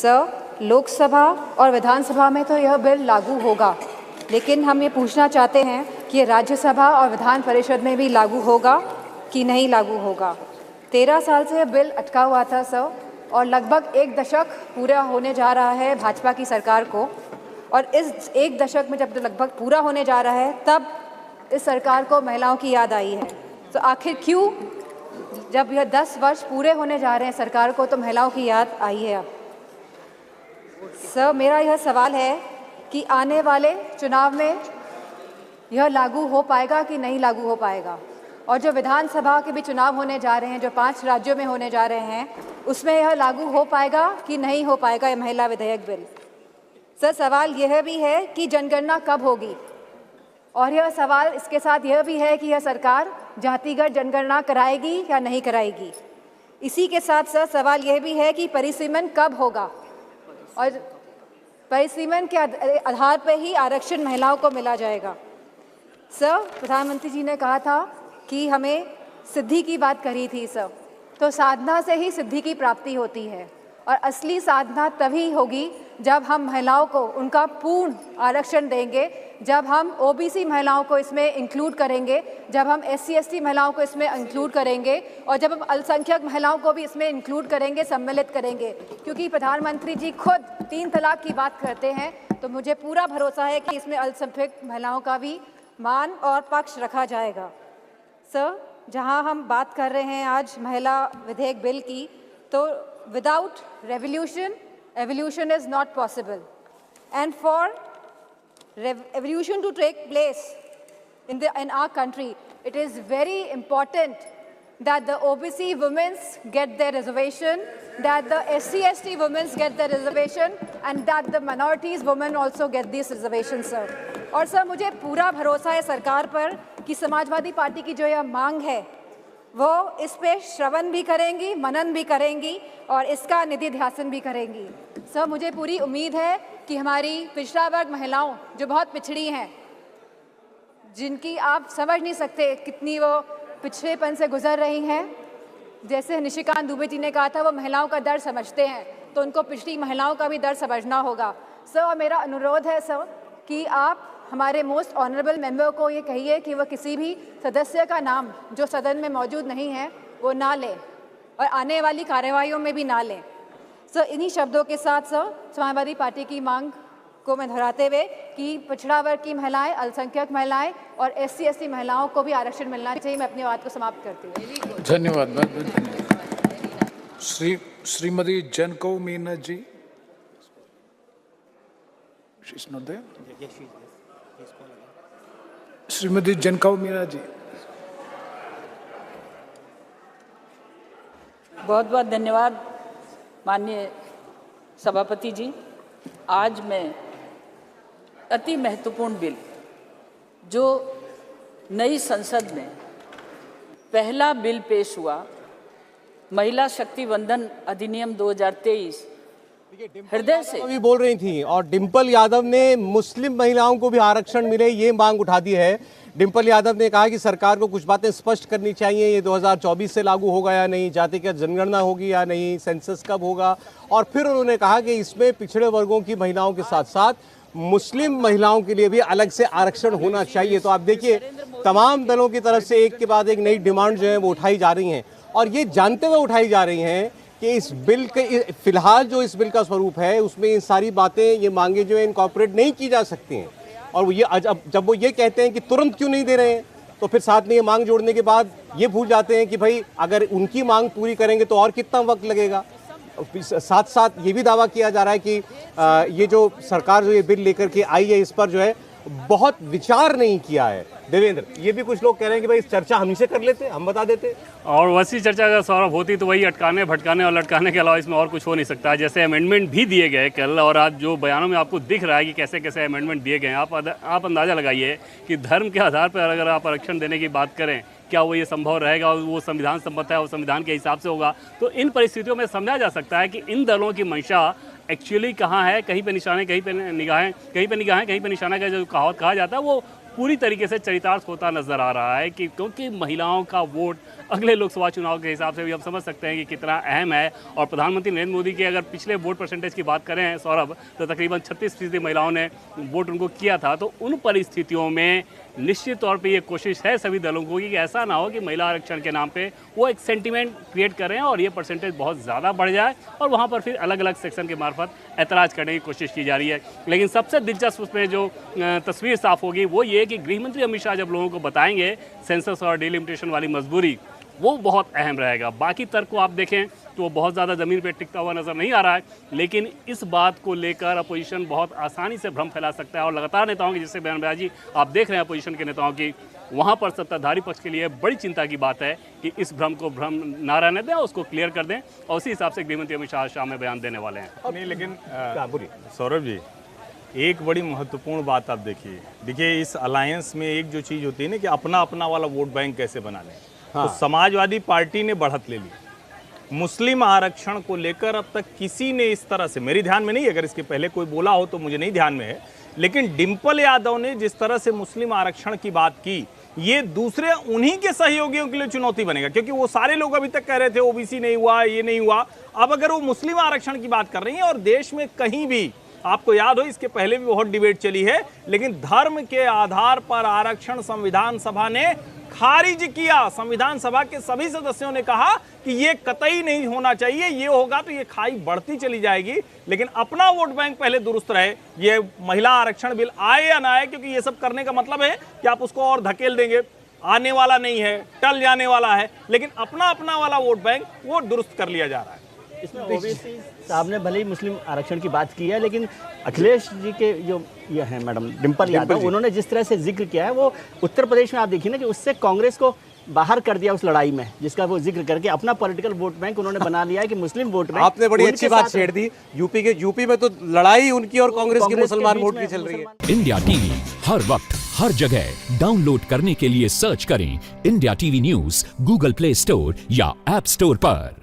Sir, Lok Sabha और विधानसभा में तो यह बिल लागू होगा, लेकिन हम ये पूछना चाहते हैं कि ये राज्यसभा और विधान परिषद में भी लागू होगा कि नहीं लागू होगा। 13 साल से यह बिल अटका हुआ था सर, और लगभग 1 दशक पूरा होने जा रहा है भाजपा की सरकार को, और इस 1 दशक में जब लगभग पूरा होने जा रहा है तब इस सरकार को महिलाओं की याद आई है। तो आखिर क्यों, जब यह 10 वर्ष पूरे होने जा रहे हैं सरकार को, तो महिलाओं की याद आई है अब? सर, मेरा यह सवाल है कि आने वाले चुनाव में यह लागू हो पाएगा कि नहीं लागू हो पाएगा, और जो विधानसभा के भी चुनाव होने जा रहे हैं, जो 5 राज्यों में होने जा रहे हैं, उसमें यह लागू हो पाएगा कि नहीं हो पाएगा यह महिला विधेयक बिल? सर, सवाल यह भी है कि जनगणना कब होगी, और यह सवाल इसके साथ यह भी है कि यह सरकार जातिगत जनगणना कराएगी या नहीं कराएगी। इसी के साथ सर सवाल यह भी है कि परिसीमन कब होगा, और परिसीमन के आधार पर ही आरक्षण महिलाओं को मिला जाएगा। सर, प्रधानमंत्री जी ने कहा था कि हमें सिद्धि की बात करी थी सर, तो साधना से ही सिद्धि की प्राप्ति होती है, और असली साधना तभी होगी जब हम महिलाओं को उनका पूर्ण आरक्षण देंगे, जब हम ओबीसी महिलाओं को इसमें इंक्लूड करेंगे, जब हम SC/ST महिलाओं को इसमें इंक्लूड करेंगे, और जब हम अल्पसंख्यक महिलाओं को भी इसमें इंक्लूड करेंगे, सम्मिलित करेंगे। क्योंकि प्रधानमंत्री जी खुद 3 तलाक की बात करते हैं, तो मुझे पूरा भरोसा है कि इसमें अल्पसंख्यक महिलाओं का भी मान और पक्ष रखा जाएगा। सर, जहां हम बात कर रहे हैं आज महिला विधेयक बिल की, तो without revolution, evolution is not possible. And for evolution to take place in our country, it is very important that the OBC women get their reservation, that the SC/ST women get their reservation, and that the minorities women also get these reservations, sir. और sir, मुझे पूरा भरोसा है सरकार पर कि Samajwadi party की जो यह मांग है वो इस पे श्रवण भी करेंगी, मनन भी करेंगी, और इसका निधि ध्यासन भी करेंगी। सर, मुझे पूरी उम्मीद है कि हमारी पिछड़ा वर्ग महिलाओं जो बहुत पिछड़ी हैं, जिनकी आप समझ नहीं सकते कितनी वो पिछड़ेपन से गुजर रही हैं, जैसे निशिकांत दुबे जी ने कहा था वो महिलाओं का दर्द समझते हैं, तो उनको पिछड़ी महिलाओं का भी दर्द समझना होगा। सर, और मेरा अनुरोध है सर कि आप हमारे मोस्ट ऑनरेबल मेंबर को ये कहिए कि वह किसी भी सदस्य का नाम जो सदन में मौजूद नहीं है वो ना लें, और आने वाली कार्यवाहियों में भी ना लें। सर, इन्हीं शब्दों के साथ सर समाजवादी पार्टी की मांग को मैं दोहराते हुए कि पिछड़ा वर्ग की महिलाएं, अल्पसंख्यक महिलाएं और SC/ST महिलाओं को भी आरक्षण मिलना चाहिए। मैं अपनी बात को समाप्त करती हूँ। धन्यवाद। श्रीमती जनकौ मीना जी, श्रीमती जनकौ मीना जी। बहुत बहुत धन्यवाद माननीय सभापति जी। आज मैं अति महत्वपूर्ण बिल जो नई संसद में पहला बिल पेश हुआ, महिला शक्ति वंदन अधिनियम 2023, हृदय से भी बोल रही थी, और डिम्पल यादव ने मुस्लिम महिलाओं को भी आरक्षण मिले ये मांग उठा दी है। डिम्पल यादव ने कहा कि सरकार को कुछ बातें स्पष्ट करनी चाहिए, ये 2024 से लागू होगा या नहीं, जातिगत जनगणना होगी या नहीं, सेंसस कब होगा, और फिर उन्होंने कहा कि इसमें पिछड़े वर्गों की महिलाओं के साथ साथ मुस्लिम महिलाओं के लिए भी अलग से आरक्षण होना चाहिए। तो आप देखिए, तमाम दलों की तरफ से एक के बाद एक नई डिमांड जो है वो उठाई जा रही हैं, और ये जानते हुए उठाई जा रही हैं कि इस बिल के फिलहाल जो इस बिल का स्वरूप है उसमें ये सारी बातें, ये मांगे जो है इनकॉर्पोरेट नहीं की जा सकती हैं। और वो ये जब वो ये कहते हैं कि तुरंत क्यों नहीं दे रहे हैं, तो फिर साथ में ये मांग जोड़ने के बाद ये भूल जाते हैं कि भाई अगर उनकी मांग पूरी करेंगे तो और कितना वक्त लगेगा। साथ साथ ये भी दावा किया जा रहा है कि ये जो सरकार जो ये बिल लेकर के आई है इस पर जो है बहुत विचार नहीं किया है। देवेंद्र, ये भी कुछ लोग कह रहे हैं कि भाई इस चर्चा हमसे कर लेते, हम बता देते, और वैसी चर्चा अगर सौरभ होती तो वही अटकाने भटकाने और लटकाने के अलावा इसमें और कुछ हो नहीं सकता। जैसे अमेंडमेंट भी दिए गए कल, और आज जो बयानों में आपको दिख रहा है कि कैसे कैसे अमेंडमेंट दिए गए हैं, आप अंदाज़ा लगाइए कि धर्म के आधार पर अगर आप आरक्षण देने की बात करें, क्या वो ये संभव रहेगा, और वो संविधान सम्मत है, वो संविधान के हिसाब से होगा। तो इन परिस्थितियों में समझा जा सकता है कि इन दलों की मंशा एक्चुअली कहाँ है, कहीं पे निशाने, कहीं पे निगाहें, कहीं पे निशाना का जो कहावत कहा जाता है वो पूरी तरीके से चरितार्थ होता नजर आ रहा है कि क्योंकि महिलाओं का वोट अगले लोकसभा चुनाव के हिसाब से भी हम समझ सकते हैं कि कितना अहम है। और प्रधानमंत्री नरेंद्र मोदी के अगर पिछले वोट परसेंटेज की बात करें सौरभ, तो तकरीबन 36% महिलाओं ने वोट उनको किया था। तो उन परिस्थितियों में निश्चित तौर पे ये कोशिश है सभी दलों को कि ऐसा ना हो कि महिला आरक्षण के नाम पे वो एक सेंटिमेंट क्रिएट करें और ये परसेंटेज बहुत ज़्यादा बढ़ जाए और वहाँ पर फिर अलग अलग सेक्शन के मार्फत ऐतराज़ करने की कोशिश की जा रही है। लेकिन सबसे दिलचस्प उसमें जो तस्वीर साफ होगी वो ये कि गृहमंत्री अमित शाह जब लोगों को बताएंगे सेंसस और डिलिमिटेशन वाली मजबूरी, वो बहुत अहम रहेगा। बाकी तर्क को आप देखें तो वो बहुत ज़्यादा ज़मीन पे टिकता हुआ नज़र नहीं आ रहा है, लेकिन इस बात को लेकर अपोजिशन बहुत आसानी से भ्रम फैला सकता है। और लगातार नेताओं की जैसे बयानबाजी आप देख रहे हैं अपोजिशन के नेताओं की, वहाँ पर सत्ताधारी पक्ष के लिए बड़ी चिंता की बात है कि इस भ्रम को भ्रम ना रहने दें, उसको क्लियर कर दें और उसी हिसाब से गृहमंत्री अमित शाह शाम में बयान देने वाले हैं। नहीं, लेकिन सौरभ जी, एक बड़ी महत्वपूर्ण बात आप देखिए इस अलायंस में एक जो चीज़ होती है ना कि अपना अपना वाला वोट बैंक कैसे बना लें। तो समाजवादी पार्टी ने बढ़त ले ली। मुस्लिम आरक्षण को लेकर अब तक किसी ने इस तरह से, मेरी ध्यान में नहीं, अगर इसके पहले कोई बोला हो तो मुझे नहीं ध्यान में है, लेकिन डिंपल यादव ने जिस तरह से मुस्लिम आरक्षण की बात की, ये दूसरे उन्हीं के सहयोगियों के लिए चुनौती बनेगा। क्योंकि वो सारे लोग अभी तक कह रहे थे ओबीसी नहीं हुआ, ये नहीं हुआ। अब अगर वो मुस्लिम आरक्षण की बात कर रही है और देश में कहीं भी, आपको याद हो इसके पहले भी बहुत डिबेट चली है, लेकिन धर्म के आधार पर आरक्षण संविधान सभा ने खारिज किया। संविधान सभा के सभी सदस्यों ने कहा कि ये कतई नहीं होना चाहिए, ये होगा तो ये खाई बढ़ती चली जाएगी। लेकिन अपना वोट बैंक पहले दुरुस्त रहे, ये महिला आरक्षण बिल आए या ना आए, क्योंकि ये सब करने का मतलब है कि आप उसको और धकेल देंगे, आने वाला नहीं है, टल जाने वाला है। लेकिन अपना अपना वाला वोट बैंक वो दुरुस्त कर लिया जा रहा है। इसमें ओबीसी साहब ने भले ही मुस्लिम आरक्षण की बात की है, लेकिन अखिलेश जी के जो ये हैं मैडम डिंपल यादव, उन्होंने जिस तरह से जिक्र किया है वो उत्तर प्रदेश में आप देखिए ना कि उससे कांग्रेस को बाहर कर दिया उस लड़ाई में, जिसका वो जिक्र करके अपना पॉलिटिकल वोट बैंक उन्होंने बना लिया है कि मुस्लिम वोट बैंक। आपने बड़ी अच्छी बात छेड़ दी। यूपी में तो लड़ाई उनकी और कांग्रेस की मुसलमान वोट की चल रही है। इंडिया टीवी हर वक्त हर जगह डाउनलोड करने के लिए सर्च करें India TV news Google play store या ऐप स्टोर पर।